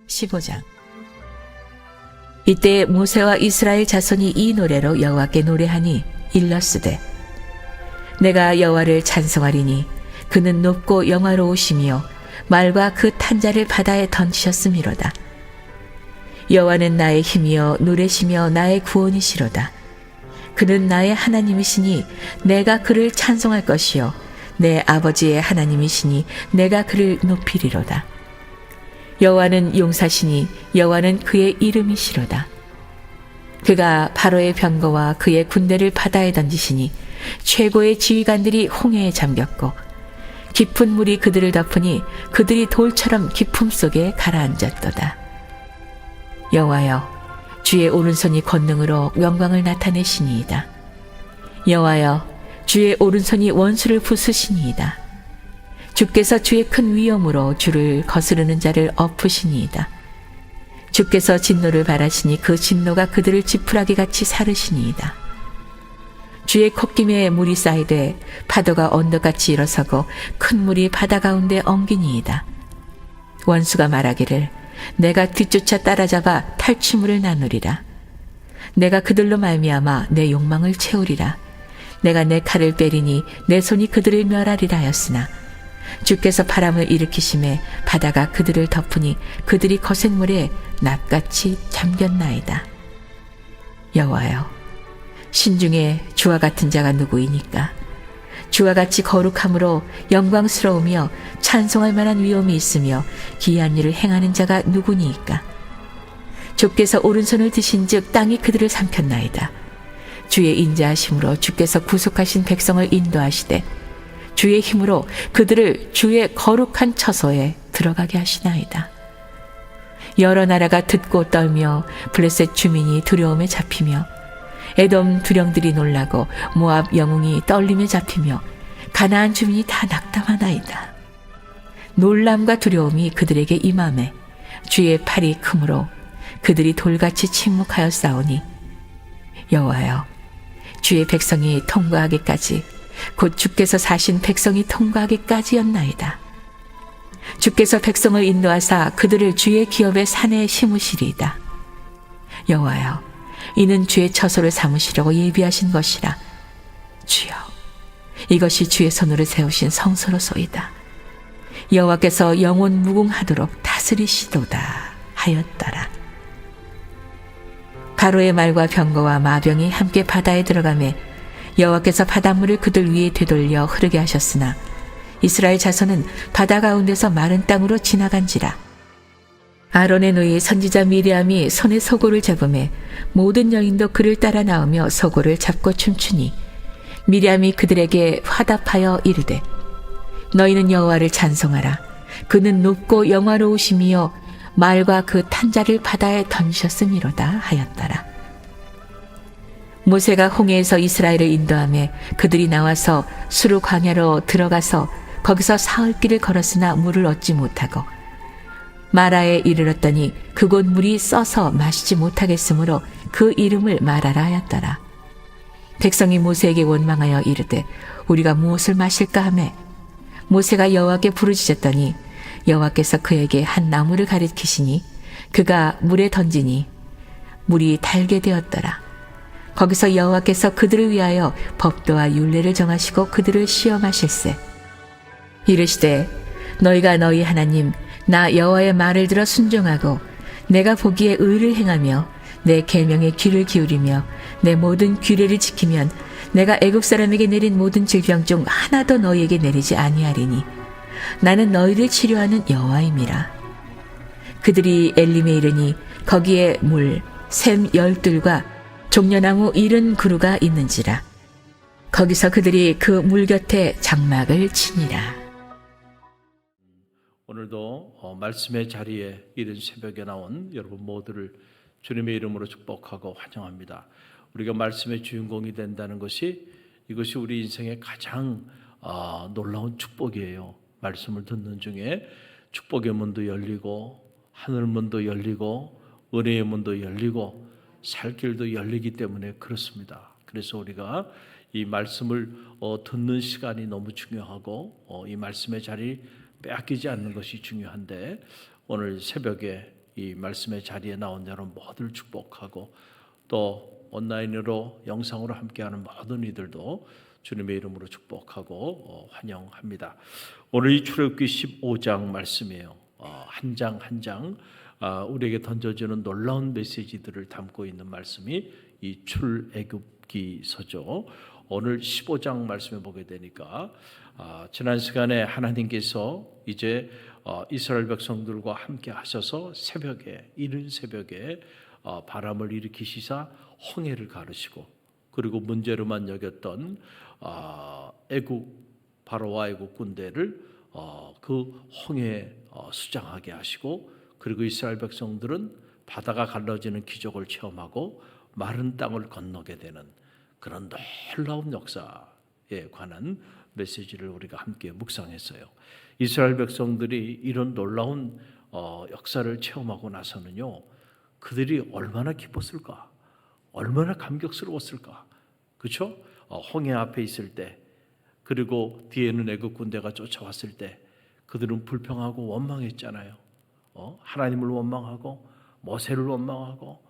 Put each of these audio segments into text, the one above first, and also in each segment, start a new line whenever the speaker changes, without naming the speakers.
15장. 이때 모세와 이스라엘 자손이 이 노래로 여호와께 노래하니 일렀으되 내가 여호와를 찬송하리니 그는 높고 영화로우시며 말과 그 탄자를 바다에 던지셨음이로다. 여호와는 나의 힘이여 노래시며 나의 구원이시로다. 그는 나의 하나님이시니 내가 그를 찬송할 것이요 내 아버지의 하나님이시니 내가 그를 높이리로다. 여호와는 용사시니 여호와는 그의 이름이시로다. 그가 바로의 병거와 그의 군대를 바다에 던지시니 최고의 지휘관들이 홍해에 잠겼고 깊은 물이 그들을 덮으니 그들이 돌처럼 깊음 속에 가라앉았도다. 여호와여 주의 오른손이 권능으로 영광을 나타내시니이다. 여호와여 주의 오른손이 원수를 부수시니이다. 주께서 주의 큰 위엄으로 주를 거스르는 자를 엎으시니이다. 주께서 진노를 바라시니 그 진노가 그들을 지푸라기같이 사르시니이다. 주의 콧김에 물이 쌓이되 파도가 언덕같이 일어서고 큰 물이 바다 가운데 엉기니이다. 원수가 말하기를 내가 뒤쫓아 따라잡아 탈취물을 나누리라. 내가 그들로 말미암아 내 욕망을 채우리라. 내가 내 칼을 빼리니 내 손이 그들을 멸하리라 하였으나 주께서 바람을 일으키심에 바다가 그들을 덮으니 그들이 거센 물에 낫같이 잠겼나이다. 여호와여 신중에 주와 같은 자가 누구이니까? 주와 같이 거룩함으로 영광스러우며 찬송할 만한 위엄이 있으며 기이한 일을 행하는 자가 누구니이까? 주께서 오른손을 드신즉 땅이 그들을 삼켰나이다. 주의 인자하심으로 주께서 구속하신 백성을 인도하시되 주의 힘으로 그들을 주의 거룩한 처소에 들어가게 하시나이다. 여러 나라가 듣고 떨며 블레셋 주민이 두려움에 잡히며 에돔 두령들이 놀라고 모압 영웅이 떨림에 잡히며 가나안 주민이 다 낙담하나이다. 놀람과 두려움이 그들에게 임하매 주의 팔이 크므로 그들이 돌같이 침묵하여 싸우니 여호와여 주의 백성이 통과하기까지 곧 주께서 사신 백성이 통과하기까지였나이다. 주께서 백성을 인도하사 그들을 주의 기업의 산에 심으시리이다. 여호와여 이는 주의 처소를 삼으시려고 예비하신 것이라. 주여 이것이 주의 손으로 세우신 성소로소이다. 여호와께서 영원 무궁하도록 다스리시도다 하였더라. 바로의 말과 병거와 마병이 함께 바다에 들어가매 여호와께서 바닷물을 그들 위에 되돌려 흐르게 하셨으나 이스라엘 자손은 바다 가운데서 마른 땅으로 지나간지라. 아론의 누이 선지자 미리암이 손에 소고를 잡음에 모든 여인도 그를 따라 나오며 소고를 잡고 춤추니 미리암이 그들에게 화답하여 이르되 너희는 여호와를 찬송하라. 그는 높고 영화로우시며 말과 그 탄자를 바다에 던지셨음이로다 하였더라. 모세가 홍해에서 이스라엘을 인도하며 그들이 나와서 수르 광야로 들어가서 거기서 사흘 길을 걸었으나 물을 얻지 못하고 마라에 이르렀더니 그곳 물이 써서 마시지 못하겠으므로 그 이름을 마라라 하였더라. 백성이 모세에게 원망하여 이르되 우리가 무엇을 마실까 하매 모세가 여호와께 부르짖었더니 여호와께서 그에게 한 나무를 가리키시니 그가 물에 던지니 물이 달게 되었더라. 거기서 여호와께서 그들을 위하여 법도와 율례를 정하시고 그들을 시험하실세. 이르시되 너희가 너희 하나님 나 여호와의 말을 들어 순종하고 내가 보기에 의를 행하며 내 계명에 귀를 기울이며 내 모든 규례를 지키면 내가 애굽 사람에게 내린 모든 질병 중 하나도 너희에게 내리지 아니하리니 나는 너희를 치료하는 여호와임이라. 그들이 엘림에 이르니 거기에 물, 샘 12과 종려나무 70그루가 있는지라. 거기서 그들이 그 물 곁에 장막을 치니라.
오늘도 말씀의 자리에 이른 새벽에 나온 여러분 모두를 주님의 이름으로 축복하고 환영합니다. 우리가 말씀의 주인공이 된다는 것이 이것이 우리 인생의 가장 놀라운 축복이에요. 말씀을 듣는 중에 축복의 문도 열리고 하늘 문도 열리고 은혜의 문도 열리고 살 길도 열리기 때문에 그렇습니다. 그래서 우리가 이 말씀을 듣는 시간이 너무 중요하고 이 말씀의 자리 빼앗기지 않는 것이 중요한데 오늘 새벽에 이 말씀의 자리에 나온 여러분 모두를 축복하고 또 온라인으로 영상으로 함께하는 모든 이들도 주님의 이름으로 축복하고 환영합니다. 오늘 이 출애굽기 15장 말씀이에요. 한 장 한 장 우리에게 던져주는 놀라운 메시지들을 담고 있는 말씀이 이 출애굽기서죠. 오늘 15장 말씀을 보게 되니까 지난 시간에 하나님께서 이제 이스라엘 백성들과 함께 하셔서 새벽에 이른 새벽에 바람을 일으키시사 홍해를 가르시고 그리고 문제로만 여겼던 애국 바로와 애국 군대를 그 홍해에 수장하게 하시고 그리고 이스라엘 백성들은 바다가 갈라지는 기적을 체험하고 마른 땅을 건너게 되는 그런 놀라운 역사에 관한 메시지를 우리가 함께 묵상했어요. 이스라엘 백성들이 이런 놀라운 역사를 체험하고 나서는요, 그들이 얼마나 기뻤을까, 얼마나 감격스러웠을까, 그렇죠? 홍해 앞에 있을 때, 그리고 뒤에는 애국 군대가 쫓아왔을 때, 그들은 불평하고 원망했잖아요. 하나님을 원망하고 모세를 원망하고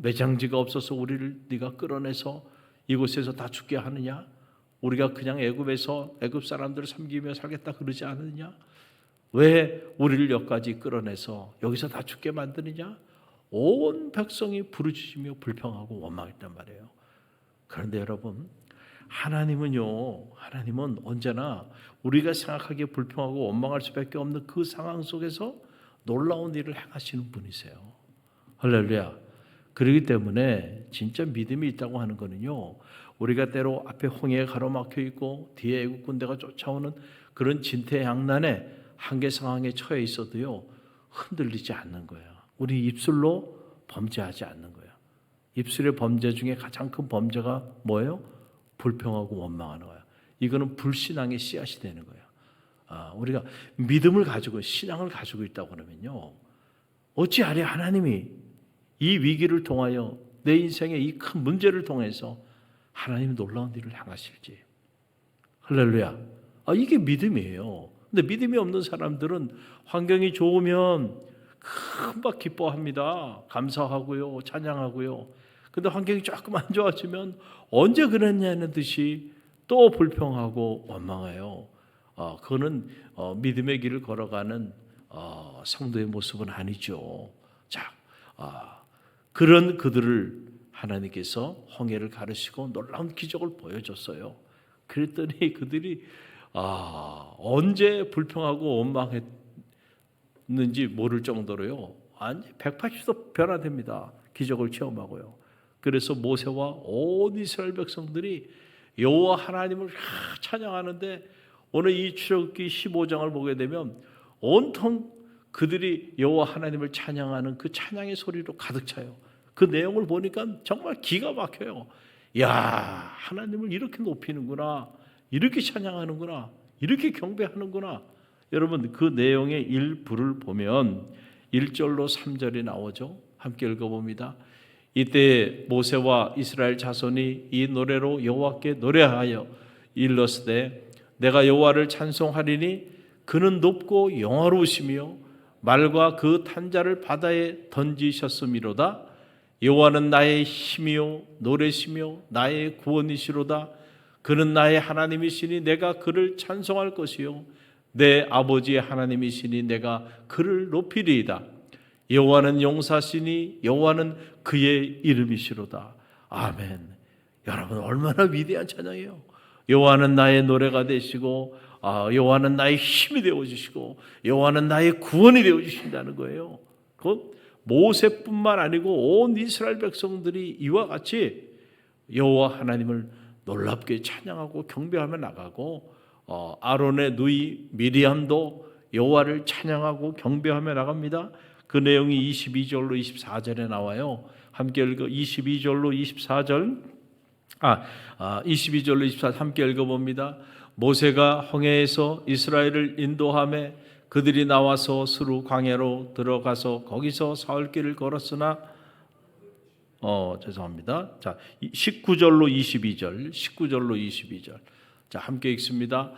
매장지가 없어서 우리를 네가 끌어내서 이곳에서 다 죽게 하느냐? 우리가 그냥 애굽에서 애굽 사람들을 섬기며 살겠다 그러지 않느냐? 왜 우리를 여기까지 끌어내서 여기서 다 죽게 만드느냐? 온 백성이 부르짖으며 불평하고 원망했단 말이에요. 그런데 여러분, 하나님은 언제나 우리가 생각하기에 불평하고 원망할 수밖에 없는 그 상황 속에서 놀라운 일을 행하시는 분이세요. 할렐루야. 그렇기 때문에 진짜 믿음이 있다고 하는 거는요, 우리가 때로 앞에 홍해에 가로막혀 있고 뒤에 애국 군대가 쫓아오는 그런 진퇴양난의 한계 상황에 처해 있어도요, 흔들리지 않는 거예요. 우리 입술로 범죄하지 않는 거예요. 입술의 범죄 중에 가장 큰 범죄가 뭐예요? 불평하고 원망하는 거예요. 이거는 불신앙의 씨앗이 되는 거예요. 우리가 믿음을 가지고 신앙을 가지고 있다고 그러면요, 어찌하랴 하나님이 이 위기를 통하여 내 인생의 이 큰 문제를 통해서 하나님이 놀라운 일을 행하실지. 할렐루야. 이게 믿음이에요. 근데 믿음이 없는 사람들은 환경이 좋으면 금방 기뻐합니다. 감사하고요, 찬양하고요. 근데 환경이 조금 안 좋아지면 언제 그랬냐는 듯이 또 불평하고 원망해요. 그거는 믿음의 길을 걸어가는 성도의 모습은 아니죠. 자, 그런 그들을 하나님께서 홍해를 가르시고 놀라운 기적을 보여줬어요. 그랬더니 그들이 언제 불평하고 원망했는지 모를 정도로요, 완전 180도 변화됩니다. 기적을 체험하고요. 그래서 모세와 온 이스라엘 백성들이 여호와 하나님을 찬양하는데, 오늘 이 출애굽기 15장을 보게 되면 온통 그들이 여호와 하나님을 찬양하는 그 찬양의 소리로 가득 차요. 그 내용을 보니까 정말 기가 막혀요. 야, 하나님을 이렇게 높이는구나, 이렇게 찬양하는구나, 이렇게 경배하는구나. 여러분, 그 내용의 일부를 보면 1절로 3절이 나오죠. 함께 읽어봅니다. 이때 모세와 이스라엘 자손이 이 노래로 여호와께 노래하여 일렀으되, 내가 여호와를 찬송하리니 그는 높고 영화로우시며 말과 그 탄자를 바다에 던지셨음이로다. 여호와는 나의 힘이요 노래시며 나의 구원이시로다. 그는 나의 하나님이시니 내가 그를 찬송할 것이요 내 아버지의 하나님이시니 내가 그를 높이리이다. 여호와는 용사시니 여호와는 그의 이름이시로다. 아멘. 여러분, 얼마나 위대한 찬양이에요. 여호와는 나의 노래가 되시고 여호와는 나의 힘이 되어주시고 여호와는 나의 구원이 되어주신다는 거예요. 그 모세뿐만 아니고 온 이스라엘 백성들이 이와 같이 여호와 하나님을 놀랍게 찬양하고 경배하며 나가고, 아론의 누이 미리암도 여호와를 찬양하고 경배하며 나갑니다. 그 내용이 22절로 24절에 나와요. 함께 읽어 22절로 24절 22절로 24절 함께 읽어봅니다. 모세가 홍해에서 이스라엘을 인도하며 그들이 나와서 스루 광야로 들어가서 거기서 사흘길을 걸었으나 죄송합니다. 자, 19절로 22절. 자, 함께 읽습니다.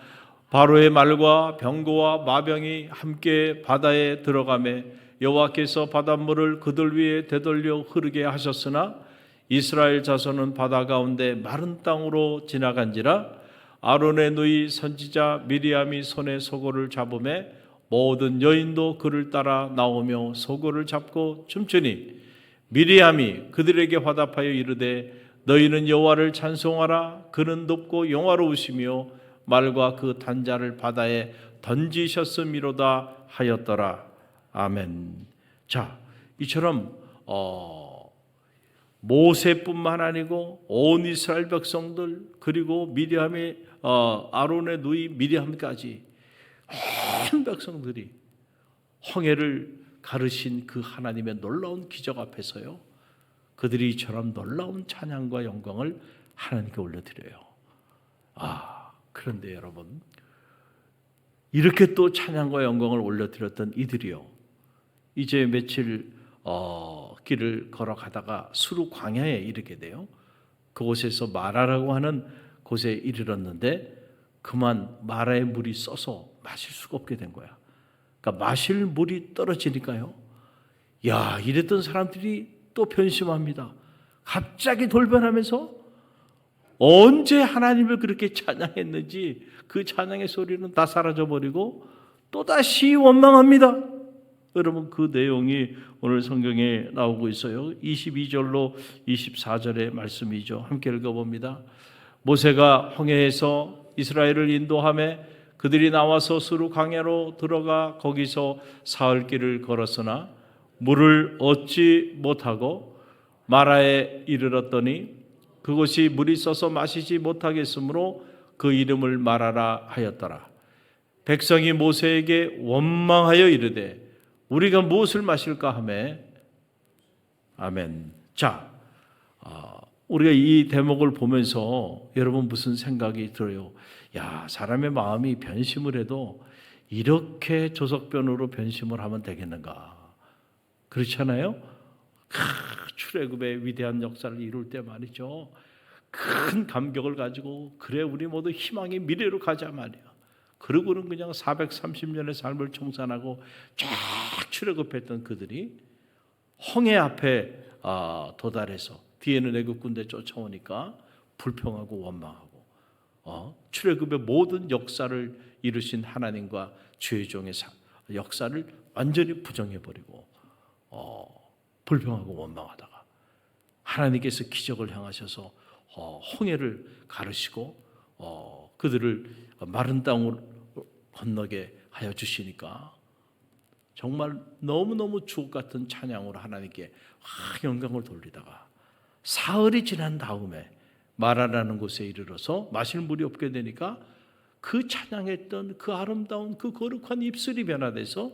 바로의 말과 병거와 마병이 함께 바다에 들어가매 여호와께서 바닷물을 그들 위에 되돌려 흐르게 하셨으나 이스라엘 자손은 바다 가운데 마른 땅으로 지나간지라 아론의 누이 선지자 미리암이 손에 소고를 잡음에 모든 여인도 그를 따라 나오며 소고를 잡고 춤추니 미리암이 그들에게 화답하여 이르되 너희는 여호와를 찬송하라. 그는 높고 영화로우시며 말과 그 단자를 바다에 던지셨음이로다 하였더라. 아멘. 자, 이처럼 모세뿐만 아니고 온 이스라엘 백성들 그리고 미리암의 아론의 누이 미리암까지 온 백성들이 홍해를 가르신 그 하나님의 놀라운 기적 앞에서요, 그들이 이처럼 놀라운 찬양과 영광을 하나님께 올려드려요. 그런데 여러분, 이렇게 또 찬양과 영광을 올려드렸던 이들이요, 이제 며칠 길을 걸어가다가 수르 광야에 이르게 돼요. 그곳에서 마라라고 하는 곳에 이르렀는데 그만 마라의 물이 써서 마실 수가 없게 된 거야. 그러니까 마실 물이 떨어지니까요, 이랬던 사람들이 또 변심합니다. 갑자기 돌변하면서 언제 하나님을 그렇게 찬양했는지 그 찬양의 소리는 다 사라져버리고 또다시 원망합니다. 여러분, 그 내용이 오늘 성경에 나오고 있어요. 22절로 24절의 말씀이죠. 함께 읽어봅니다. 모세가 홍해에서 이스라엘을 인도하며 그들이 나와서 수르 광야로 들어가 거기서 사흘 길을 걸었으나 물을 얻지 못하고 마라에 이르렀더니 그곳이 물이 써서 마시지 못하겠으므로 그 이름을 마라라 하였더라. 백성이 모세에게 원망하여 이르되 우리가 무엇을 마실까 하매. 아멘. 자, 우리가 이 대목을 보면서 여러분 무슨 생각이 들어요? 사람의 마음이 변심을 해도 이렇게 조석변으로 변심을 하면 되겠는가? 그렇잖아요? 출애굽의 위대한 역사를 이룰 때 말이죠, 큰 감격을 가지고 그래 우리 모두 희망의 미래로 가자 말이야. 그러고는 그냥 430년의 삶을 청산하고 쫙 출애굽했던 그들이 홍해 앞에 도달해서 뒤에는 애국 군대 쫓아오니까 불평하고 원망하고 출애굽의 모든 역사를 이루신 하나님과 주의 종의 역사를 완전히 부정해버리고 불평하고 원망하다가 하나님께서 기적을 행하셔서 홍해를 가르시고 그들을 마른 땅으로 건너게 하여 주시니까 정말 너무너무 주옥 같은 찬양으로 하나님께 영광을 돌리다가 사흘이 지난 다음에 마라라는 곳에 이르러서 마실 물이 없게 되니까 그 찬양했던 그 아름다운 그 거룩한 입술이 변화돼서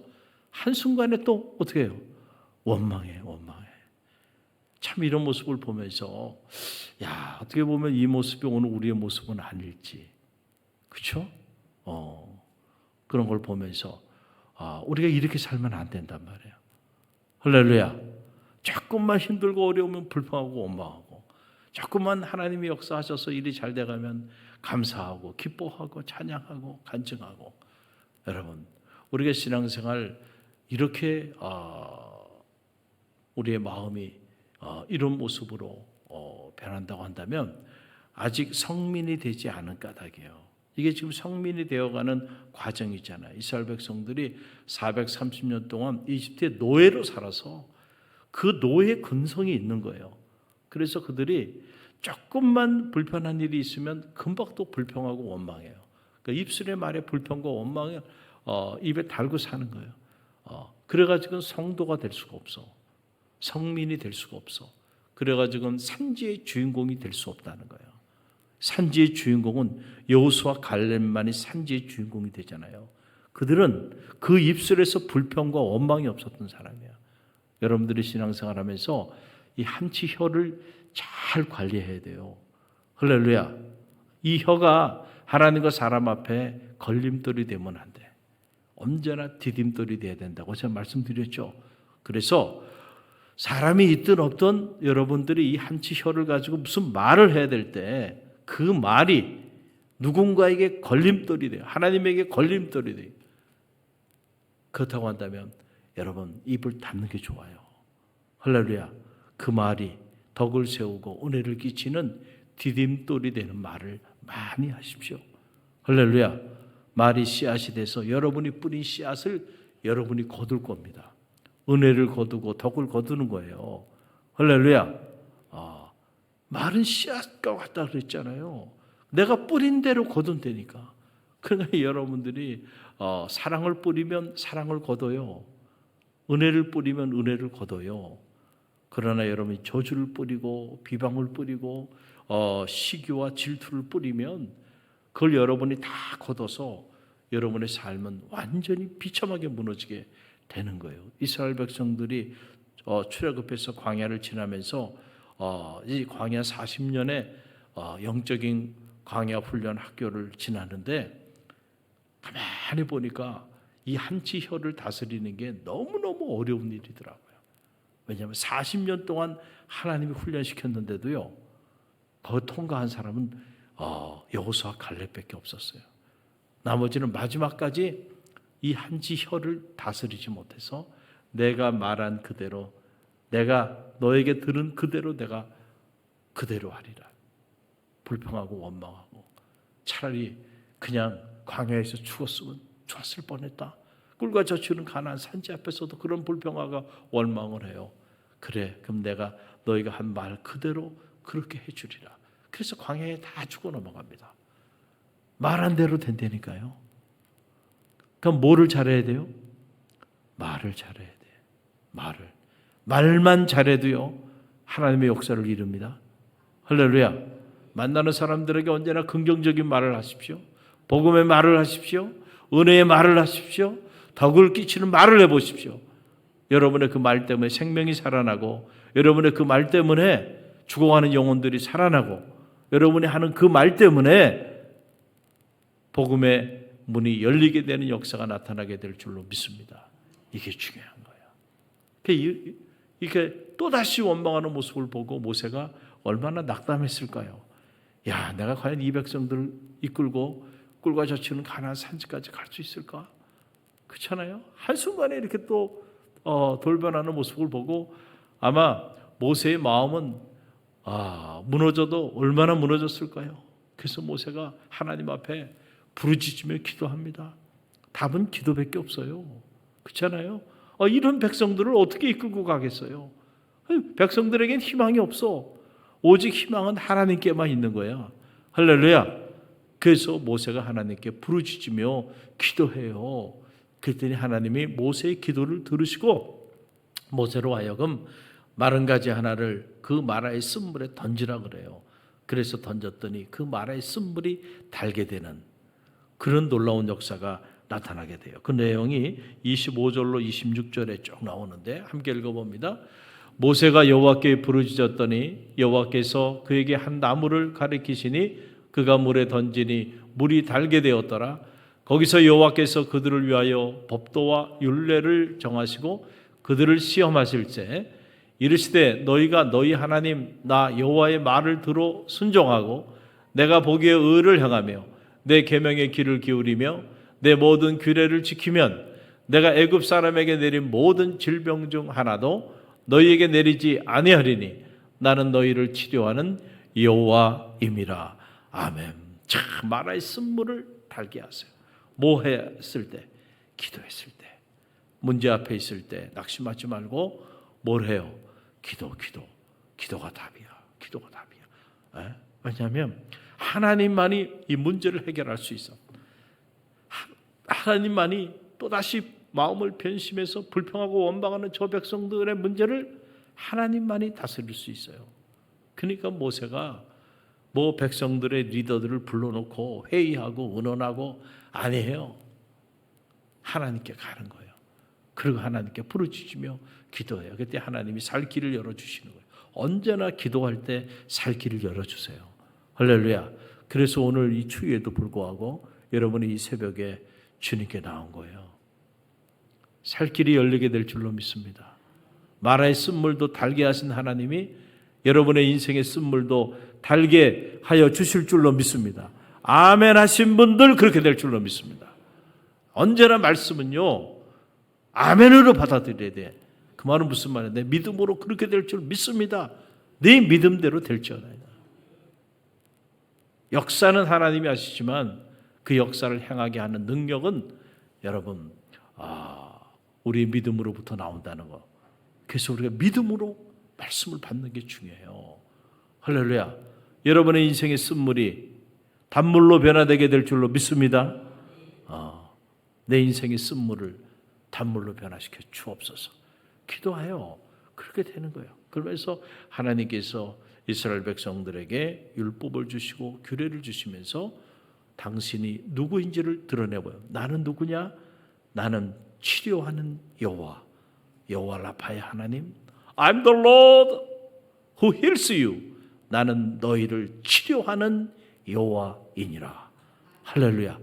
한순간에 또 어떻게 해요? 원망해. 참 이런 모습을 보면서 어떻게 보면 이 모습이 오늘 우리의 모습은 아닐지, 그렇죠? 그런 걸 보면서 우리가 이렇게 살면 안 된단 말이에요. 할렐루야. 조금만 힘들고 어려우면 불평하고 원망하고, 조금만 하나님이 역사하셔서 일이 잘 돼가면 감사하고 기뻐하고 찬양하고 간증하고. 여러분, 우리가 신앙생활 이렇게 우리의 마음이 이런 모습으로 변한다고 한다면 아직 성민이 되지 않은 까닭이에요. 이게 지금 성민이 되어가는 과정이잖아요. 이스라엘 백성들이 430년 동안 이집트의 노예로 살아서 그 노예 근성이 있는 거예요. 그래서 그들이 조금만 불편한 일이 있으면 금방 또 불평하고 원망해요. 그러니까 입술의 말에 불평과 원망을 입에 달고 사는 거예요. 그래가지고는 성도가 될 수가 없어. 성민이 될 수가 없어. 그래가지고는 산지의 주인공이 될 수 없다는 거예요. 산지의 주인공은 여호수아 갈렙만이 산지의 주인공이 되잖아요. 그들은 그 입술에서 불평과 원망이 없었던 사람이에요. 여러분들이 신앙생활하면서 이 한치 혀를 잘 관리해야 돼요. 할렐루야. 이 혀가 하나님과 사람 앞에 걸림돌이 되면 안 돼. 언제나 디딤돌이 돼야 된다고 제가 말씀드렸죠. 그래서 사람이 있든 없든 여러분들이 이 한치 혀를 가지고 무슨 말을 해야 될 때 그 말이 누군가에게 걸림돌이 돼요. 하나님에게 걸림돌이 돼요. 그렇다고 한다면 여러분 입을 닫는 게 좋아요. 할렐루야. 그 말이 덕을 세우고 은혜를 끼치는 디딤돌이 되는 말을 많이 하십시오. 할렐루야. 말이 씨앗이 돼서 여러분이 뿌린 씨앗을 여러분이 거둘 겁니다. 은혜를 거두고 덕을 거두는 거예요. 할렐루야. 말은 씨앗과 같다 그랬잖아요. 내가 뿌린 대로 거둔다니까. 그러니까 여러분들이 사랑을 뿌리면 사랑을 거둬요. 은혜를 뿌리면 은혜를 거둬요. 그러나 여러분이 저주를 뿌리고 비방을 뿌리고 시기와 질투를 뿌리면 그걸 여러분이 다 걷어서 여러분의 삶은 완전히 비참하게 무너지게 되는 거예요. 이스라엘 백성들이 출애굽해서 광야를 지나면서 이 광야 40년의 영적인 광야 훈련 학교를 지나는데 가만히 보니까 이 한치 혀를 다스리는 게 너무너무 어려운 일이더라고요. 왜냐하면 40년 동안 하나님이 훈련시켰는데도요, 그거 통과한 사람은 여호수아 갈렙밖에 없었어요. 나머지는 마지막까지 이 한치 혀를 다스리지 못해서 내가 말한 그대로, 내가 너에게 들은 그대로 내가 그대로 하리라. 불평하고 원망하고 차라리 그냥 광야에서 죽었으면 좋았을 뻔했다. 꿀과 젖주는 가나안 산지 앞에서도 그런 불평하고 원망을 해요. 그래, 그럼 내가 너희가 한 말 그대로 그렇게 해주리라. 그래서 광야에 다 죽어 넘어갑니다. 말한 대로 된다니까요. 그럼 뭐를 잘해야 돼요? 말을 잘해야 돼. 말만 잘해도요, 하나님의 역사를 이룹니다. 할렐루야. 만나는 사람들에게 언제나 긍정적인 말을 하십시오. 복음의 말을 하십시오. 은혜의 말을 하십시오. 덕을 끼치는 말을 해보십시오. 여러분의 그 말 때문에 생명이 살아나고, 여러분의 그 말 때문에 죽어가는 영혼들이 살아나고, 여러분이 하는 그 말 때문에 복음의 문이 열리게 되는 역사가 나타나게 될 줄로 믿습니다. 이게 중요한 거예요. 이렇게 또다시 원망하는 모습을 보고 모세가 얼마나 낙담했을까요? 야, 내가 과연 이 백성들을 이끌고 꿀과 젖주는 가나안 산지까지 갈 수 있을까? 그렇잖아요. 한순간에 이렇게 또 돌변하는 모습을 보고 아마 모세의 마음은 무너져도 얼마나 무너졌을까요? 그래서 모세가 하나님 앞에 부르짖으며 기도합니다. 답은 기도밖에 없어요. 그렇잖아요. 이런 백성들을 어떻게 이끌고 가겠어요? 백성들에겐 희망이 없어. 오직 희망은 하나님께만 있는 거야. 할렐루야. 그래서 모세가 하나님께 부르짖으며 기도해요. 그랬더니 하나님이 모세의 기도를 들으시고 모세로 하여금 마른 가지 하나를 그 마라의 쓴물에 던지라 그래요. 그래서 던졌더니 그 마라의 쓴물이 달게 되는 그런 놀라운 역사가 나타나게 돼요. 그 내용이 25절로 26절에 쭉 나오는데 함께 읽어봅니다. 모세가 여호와께 부르짖었더니 여호와께서 그에게 한 나무를 가리키시니 그가 물에 던지니 물이 달게 되었더라. 거기서 여호와께서 그들을 위하여 법도와 율례를 정하시고 그들을 시험하실세 이르시되 너희가 너희 하나님 나 여호와의 말을 들어 순종하고 내가 보기에 의를 행하며 내 계명의 귀를 기울이며 내 모든 규례를 지키면 내가 애굽 사람에게 내린 모든 질병 중 하나도 너희에게 내리지 아니하리니 나는 너희를 치료하는 여호와임이라. 아멘. 참 마라의 쓴물을 달게 하세요. 뭐 했을 때? 기도했을 때. 문제 앞에 있을 때 낙심하지 말고 뭘 해요? 기도가 답이야. 기도가 답이야. 왜냐하면 하나님만이 이 문제를 해결할 수 있어. 하나님만이 또다시 마음을 변심해서 불평하고 원망하는 저 백성들의 문제를 하나님만이 다스릴 수 있어요. 그러니까 모세가 뭐 백성들의 리더들을 불러놓고 회의하고 의논하고 아니에요. 하나님께 가는 거예요. 그리고 하나님께 부르짖으며 기도해요. 그때 하나님이 살 길을 열어주시는 거예요. 언제나 기도할 때 살 길을 열어주세요. 할렐루야. 그래서 오늘 이 추위에도 불구하고 여러분이 이 새벽에 주님께 나온 거예요. 살 길이 열리게 될 줄로 믿습니다. 마라의 쓴물도 달게 하신 하나님이 여러분의 인생의 쓴물도 달게 하여 주실 줄로 믿습니다. 아멘 하신 분들 그렇게 될 줄로 믿습니다. 언제나 말씀은요, 아멘으로 받아들여야 돼. 그 말은 무슨 말이야? 내 믿음으로 그렇게 될 줄 믿습니다. 네 믿음대로 될지어다이다. 역사는 하나님이 하시지만 그 역사를 행하게 하는 능력은 여러분 우리의 믿음으로부터 나온다는 거. 그래서 우리가 믿음으로 말씀을 받는 게 중요해요. 할렐루야. 여러분의 인생의 쓴물이 단물로 변화되게 될 줄로 믿습니다. 내 인생의 쓴물을 단물로 변화시켜 주옵소서. 기도하여 그렇게 되는 거예요. 그러면서 하나님께서 이스라엘 백성들에게 율법을 주시고 규례를 주시면서 당신이 누구인지를 드러내고요. 나는 누구냐? 나는 치료하는 여호와 라파의 하나님. I'm the Lord who heals you. 나는 너희를 치료하는 여호와이니라. 할렐루야.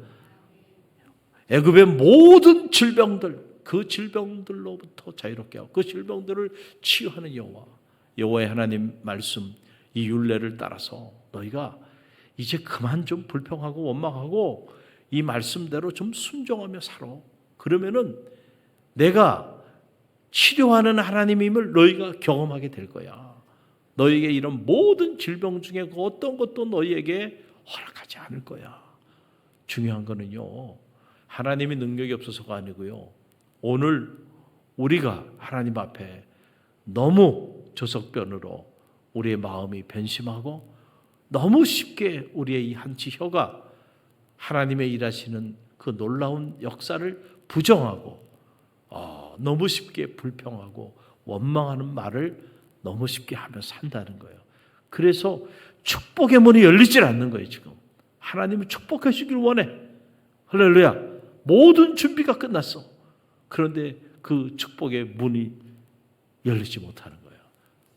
애굽의 모든 질병들, 그 질병들로부터 자유롭게 하고 그 질병들을 치유하는 여호와의 하나님 말씀, 이 율례를 따라서 너희가 이제 그만 좀 불평하고 원망하고 이 말씀대로 좀 순종하며 살아. 그러면은 내가 치료하는 하나님임을 너희가 경험하게 될 거야. 너희에게 이런 모든 질병 중에 그 어떤 것도 너희에게 허락하지 않을 거야. 중요한 거는요, 하나님의 능력이 없어서가 아니고요, 오늘 우리가 하나님 앞에 너무 저석변으로 우리의 마음이 변심하고 너무 쉽게 우리의 이 한치 혀가 하나님의 일하시는 그 놀라운 역사를 부정하고 너무 쉽게 불평하고 원망하는 말을 너무 쉽게 하며 산다는 거예요. 그래서 축복의 문이 열리질 않는 거예요. 지금 하나님은 축복해 주길 원해. 할렐루야. 모든 준비가 끝났어. 그런데 그 축복의 문이 열리지 못하는 거예요.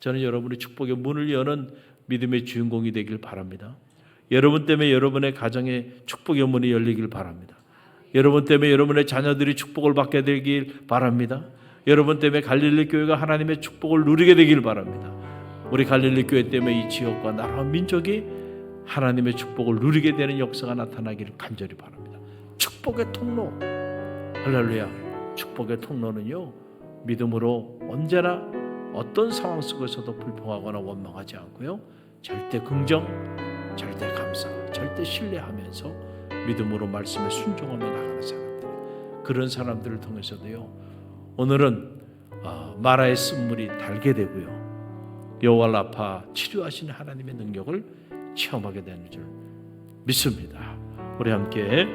저는 여러분이 축복의 문을 여는 믿음의 주인공이 되길 바랍니다. 여러분 때문에 여러분의 가정에 축복의 문이 열리길 바랍니다. 여러분 때문에 여러분의 자녀들이 축복을 받게 되길 바랍니다. 여러분 때문에 갈릴리 교회가 하나님의 축복을 누리게 되길 바랍니다. 우리 갈릴리 교회 때문에 이 지역과 나라와 민족이 하나님의 축복을 누리게 되는 역사가 나타나기를 간절히 바랍니다. 축복의 통로, 할렐루야. 축복의 통로는요, 믿음으로 언제나 어떤 상황 속에서도 불평하거나 원망하지 않고요, 절대 긍정, 절대 감사, 절대 신뢰하면서 믿음으로 말씀에 순종하며 나가는 사람들, 그런 사람들을 통해서도요, 오늘은 마라의 쓴물이 달게 되고요, 여호와 라파 치료하시는 하나님의 능력을 체험하게 되는 줄 믿습니다. 우리 함께